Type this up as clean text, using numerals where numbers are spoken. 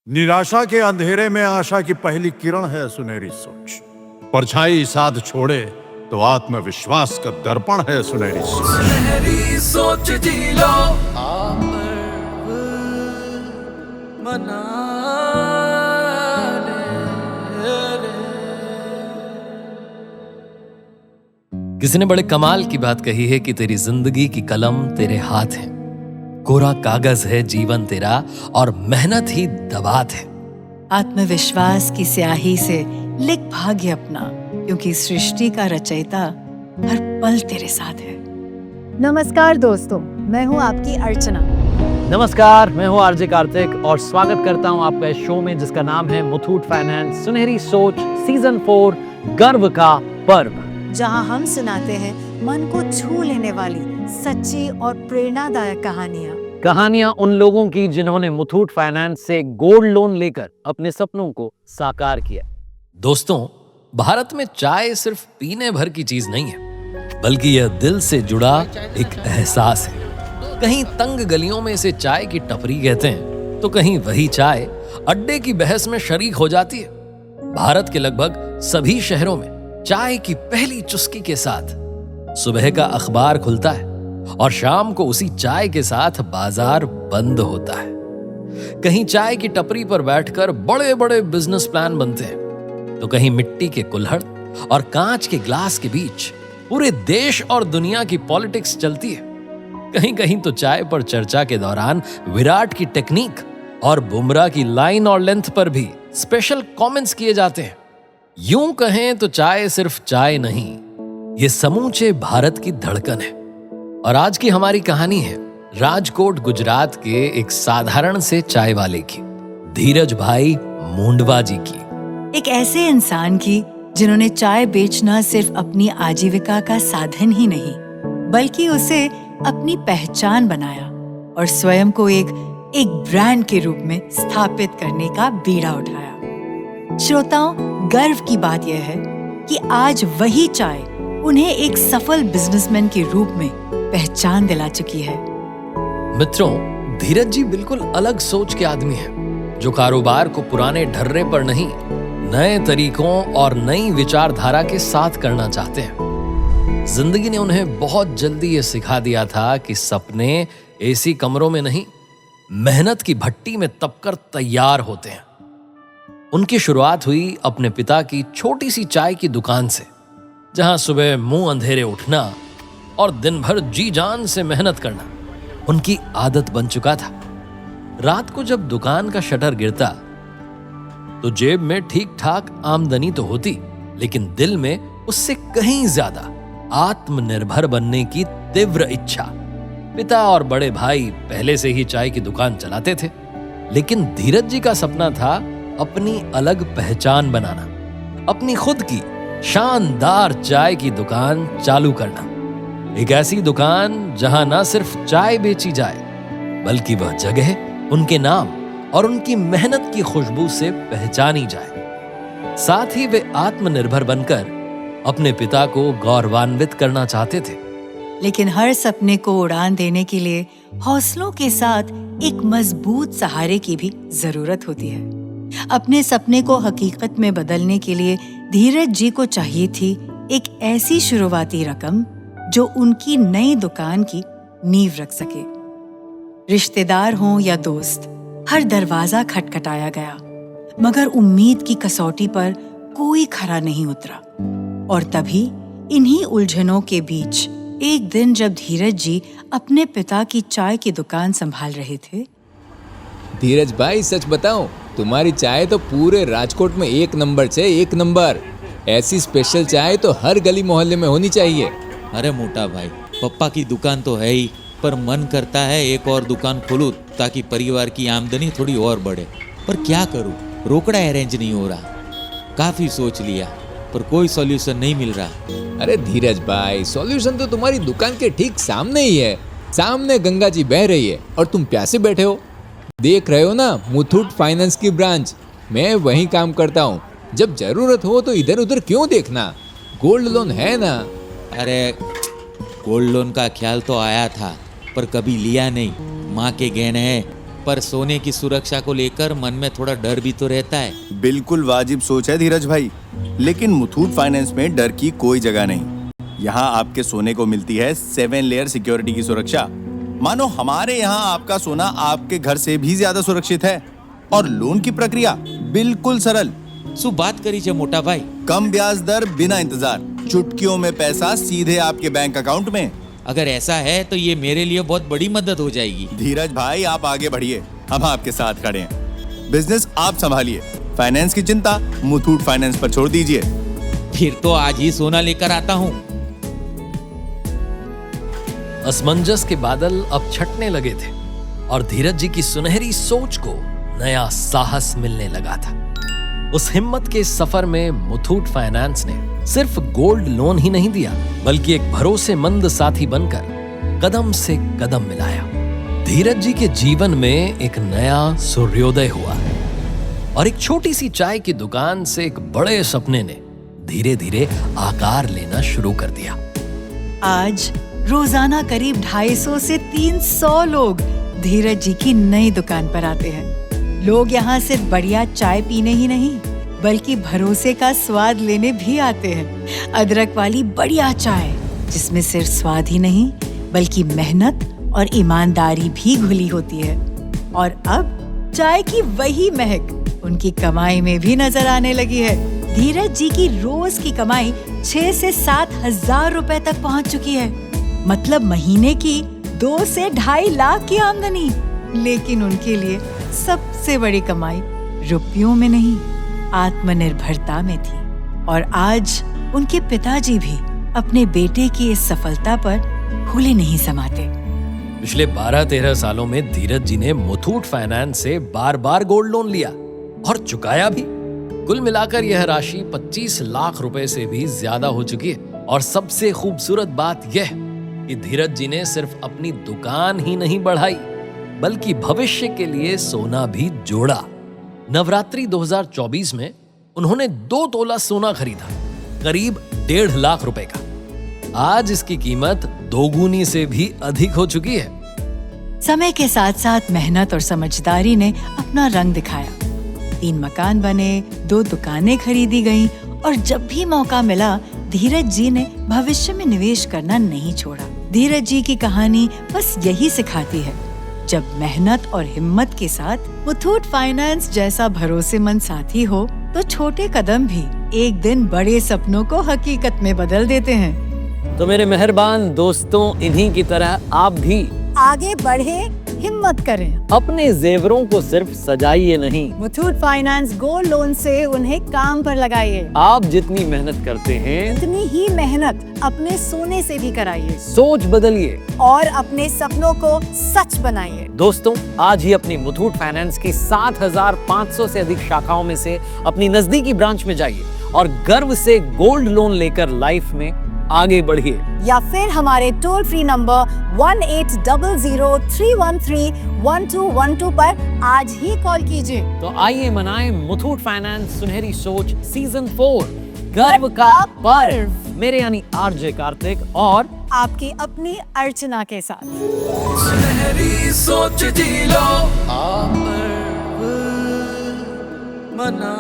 निराशा के अंधेरे में आशा की पहली किरण है सुनहरी सोच। परछाई साथ छोड़े तो आत्मविश्वास का दर्पण है सुनहरी सोच। सुनहरी सोच जी लो आप मना ले। किसी ने बड़े कमाल की बात कही है कि तेरी जिंदगी की कलम तेरे हाथ है, कोरा कागज है जीवन तेरा और मेहनत ही दबात है। आत्मविश्वास की स्याही से लिख भाग्य अपना, क्योंकि सृष्टि का रचयिता हर पल तेरे साथ है। नमस्कार दोस्तों, मैं हूं आपकी अर्चना। नमस्कार, मैं हूं आरजे कार्तिक और स्वागत करता हूं आपका इस शो में जिसका नाम है मुथूट फाइनेंस सुनहरी सोच सीजन 4 गर्व का पर्व, जहां हम सुनाते हैं मन को छू लेने वाली सच्ची और प्रेरणादायक कहानियां उन लोगों की जिन्होंने मुथूट फाइनेंस से गोल्ड लोन लेकर अपने सपनों को साकार किया। दोस्तों, भारत में चाय सिर्फ पीने भर की चीज नहीं है, बल्कि यह दिल से जुड़ा एक एहसास है। कहीं तंग गलियों में इसे चाय की टपरी कहते हैं, तो कहीं वही चाय अड्डे की बहस में शरीक हो जाती है। भारत के लगभग सभी शहरों में चाय की पहली चुस्की के साथ सुबह का अखबार खुलता है और शाम को उसी चाय के साथ बाजार बंद होता है। कहीं चाय की टपरी पर बैठकर बड़े बड़े बिजनेस प्लान बनते हैं, तो कहीं मिट्टी के कुल्हड़ और कांच के ग्लास के बीच पूरे देश और दुनिया की पॉलिटिक्स चलती है। कहीं कहीं तो चाय पर चर्चा के दौरान विराट की टेक्निक और बुमराह की लाइन और लेंथ पर भी स्पेशल कमेंट्स किए जाते हैं। यूं कहें तो चाय सिर्फ चाय नहीं, ये समूचे भारत की धड़कन है। और आज की हमारी कहानी है राजकोट गुजरात के एक साधारण से चाय वाले की, धीरज भाई मुंडवा जी की। एक ऐसे इंसान की जिन्होंने चाय बेचना सिर्फ अपनी आजीविका का साधन ही नहीं, बल्कि उसे अपनी पहचान बनाया और स्वयं को एक ब्रांड के रूप में स्थापित करने का बीड़ा उठाया। श्रोताओं, गर्व की बात यह है कि आज वही चाय उन्हें एक सफल बिजनेसमैन के रूप में पहचान दिला चुकी है। मित्रों, धीरज जी बिल्कुल अलग सोच के आदमी हैं, जो कारोबार को पुराने ढर्रे पर नहीं, नए तरीकों और नई विचारधारा के साथ करना चाहते हैं। जिंदगी ने उन्हें बहुत जल्दी ये सिखा दिया था कि सपने एसी कमरों में नहीं, मेहनत की भट्टी में तपकर तैयार होते हैं। उनकी शुरुआत हुई अपने पिता की छोटी सी चाय की दुकान से, जहां सुबह मुंह अंधेरे उठना और दिन भर जी जान से मेहनत करना उनकी आदत बन चुका था। रात को जब दुकान का शटर गिरता तो जेब में ठीक ठाक आमदनी तो होती, लेकिन दिल में उससे कहीं ज्यादा आत्मनिर्भर बनने की तीव्र इच्छा। पिता और बड़े भाई पहले से ही चाय की दुकान चलाते थे, लेकिन धीरज जी का सपना था अपनी अलग पहचान बनाना, अपनी खुद की शानदार चाय की दुकान चालू करना। एक ऐसी दुकान जहां ना सिर्फ चाय बेची जाए, बल्कि वह जगह उनके नाम और उनकी मेहनत की खुशबू से पहचानी जाए। साथ ही वे आत्मनिर्भर बनकर अपने पिता को गौरवान्वित करना चाहते थे। लेकिन हर सपने को उड़ान देने के लिए हौसलों के साथ एक मजबूत सहारे की भी जरूरत होती है। अपने सपने को हकीकत में बदलने के लिए धीरज जी को चाहिए थी एक ऐसी शुरुआती रकम जो उनकी नई दुकान की नींव रख सके। रिश्तेदार हों या दोस्त, हर दरवाजा खटखटाया गया, मगर उम्मीद की कसौटी पर कोई खरा नहीं उतरा। और तभी इन्हीं उलझनों के बीच एक दिन जब धीरज जी अपने पिता की चाय की दुकान संभाल रहे थे। धीरज भाई, सच बताऊं, तुम्हारी चाय तो पूरे राजकोट में 1 नंबर से 1 नंबर। ऐसी स्पेशल चाय तो हर गली मोहल्ले में होनी चाहिए। अरे मोटा भाई, पप्पा की दुकान तो है ही, पर मन करता है एक और दुकान खोलूं ताकि परिवार की आमदनी थोड़ी और बढ़े। पर क्या करूं, रोकड़ा अरेंज नहीं हो रहा। काफी सोच लिया पर कोई सॉल्यूशन नहीं मिल रहा। अरे धीरज भाई, सॉल्यूशन तो तुम्हारी दुकान के ठीक सामने ही है। सामने गंगा जी बह रही है और तुम प्यासे बैठे हो। देख रहे हो ना मुथूट फाइनेंस की ब्रांच, मैं वहीं काम करता हूँ। जब जरूरत हो तो इधर उधर क्यों देखना, गोल्ड लोन है ना। अरे गोल्ड लोन का ख्याल तो आया था, पर कभी लिया नहीं। माँ के गहने हैं, पर सोने की सुरक्षा को लेकर मन में थोड़ा डर भी तो रहता है। बिल्कुल वाजिब सोच है धीरज भाई, लेकिन मुथूट फाइनेंस में डर की कोई जगह नहीं। यहाँ आपके सोने को मिलती है 7 लेयर सिक्योरिटी की सुरक्षा। मानो हमारे यहाँ आपका सोना आपके घर से भी ज्यादा सुरक्षित है। और लोन की प्रक्रिया बिल्कुल सरल। सु बात करी छे मोटा भाई। कम ब्याज दर, बिना इंतजार, चुटकियों में पैसा सीधे आपके बैंक अकाउंट में। अगर ऐसा है तो ये मेरे लिए बहुत बड़ी मदद हो जाएगी। धीरज भाई आप आगे बढ़िए, हम आपके साथ खड़े हैं। बिजनेस आप संभालिए, फाइनेंस की चिंता मुथूट फाइनेंस पर छोड़ दीजिए। फिर तो आज ही सोना लेकर आता हूँ। असमंजस के बादल अब छटने लगे थे और धीरज जी की सुनहरी सोच को नया साहस मिलने लगा था। उस हिम्मत के सफर में मुथूट फाइनेंस ने सिर्फ गोल्ड लोन ही नहीं दिया, बल्कि एक भरोसेमंद साथी बनकर कदम से कदम मिलाया। धीरज जी के जीवन में एक नया सूर्योदय हुआ और एक छोटी सी चाय की दुकान से एक बड़े सपने ने धीरे धीरे आकार लेना शुरू कर दिया। आज रोजाना करीब 250 से 300 लोग धीरज जी की नई दुकान पर आते हैं। लोग यहाँ सिर्फ बढ़िया चाय पीने ही नहीं, बल्कि भरोसे का स्वाद लेने भी आते हैं। अदरक वाली बढ़िया चाय, जिसमें सिर्फ स्वाद ही नहीं, बल्कि मेहनत और ईमानदारी भी घुली होती है। और अब चाय की वही महक उनकी कमाई में भी नजर आने लगी है। धीरज जी की रोज की कमाई 6 से 7 हजार रुपए तक पहुँच चुकी है। मतलब महीने की 2 से 2.5 लाख की आमदनी। लेकिन उनके लिए सबसे बड़ी कमाई रुपयों में नहीं, आत्मनिर्भरता में थी। और आज उनके पिताजी भी अपने बेटे की इस सफलता पर फूले नहीं समाते। पिछले 12-13 सालों में धीरज जी ने मुथूट फाइनेंस से बार-बार गोल्ड लोन लिया और चुकाया भी। कुल मिलाकर यह राशि 25 लाख रुपए से भी ज्यादा हो चुकी है। और सबसे खूबसूरत बात यह कि धीरज जी ने सिर्फ अपनी दुकान ही नहीं बढ़ाई, बल्कि भविष्य के लिए सोना भी जोड़ा। नवरात्रि 2024 में उन्होंने 2 तोला सोना खरीदा, करीब 1.5 लाख रुपए का। आज इसकी कीमत 2 गुनी से भी अधिक हो चुकी है। समय के साथ साथ मेहनत और समझदारी ने अपना रंग दिखाया। 3 मकान बने, 2 दुकानें खरीदी गईं और जब भी मौका मिला धीरज जी ने भविष्य में निवेश करना नहीं छोड़ा। धीरज जी की कहानी बस यही सिखाती है, जब मेहनत और हिम्मत के साथ मुथूट फाइनेंस जैसा भरोसेमंद साथी हो तो छोटे कदम भी एक दिन बड़े सपनों को हकीकत में बदल देते हैं। तो मेरे मेहरबान दोस्तों, इन्हीं की तरह आप भी आगे बढ़े, हिम्मत करें। अपने जेवरों को सिर्फ सजाइए नहीं, मुथूट फाइनेंस गोल्ड लोन से उन्हें काम पर लगाइए। आप जितनी मेहनत करते हैं उतनी ही मेहनत अपने सोने से भी कराइए सोच बदलिए और अपने सपनों को सच बनाइए। दोस्तों, आज ही अपनी मुथूट फाइनेंस की 7,500 से अधिक शाखाओं में से अपनी नजदीकी ब्रांच में जाइए और गर्व से गोल्ड लोन लेकर लाइफ में आगे बढ़िए। या फिर हमारे टोल फ्री नंबर 1800-313-1212 पर आज ही कॉल कीजिए। तो आइए मनाएं मुथूट फाइनेंस सुनहरी सोच सीजन 4 गर्व का पर्व, मेरे यानी आरजे कार्तिक और आपकी अपनी अर्चना के साथ। सुनहरी सोच जी लो, आप मना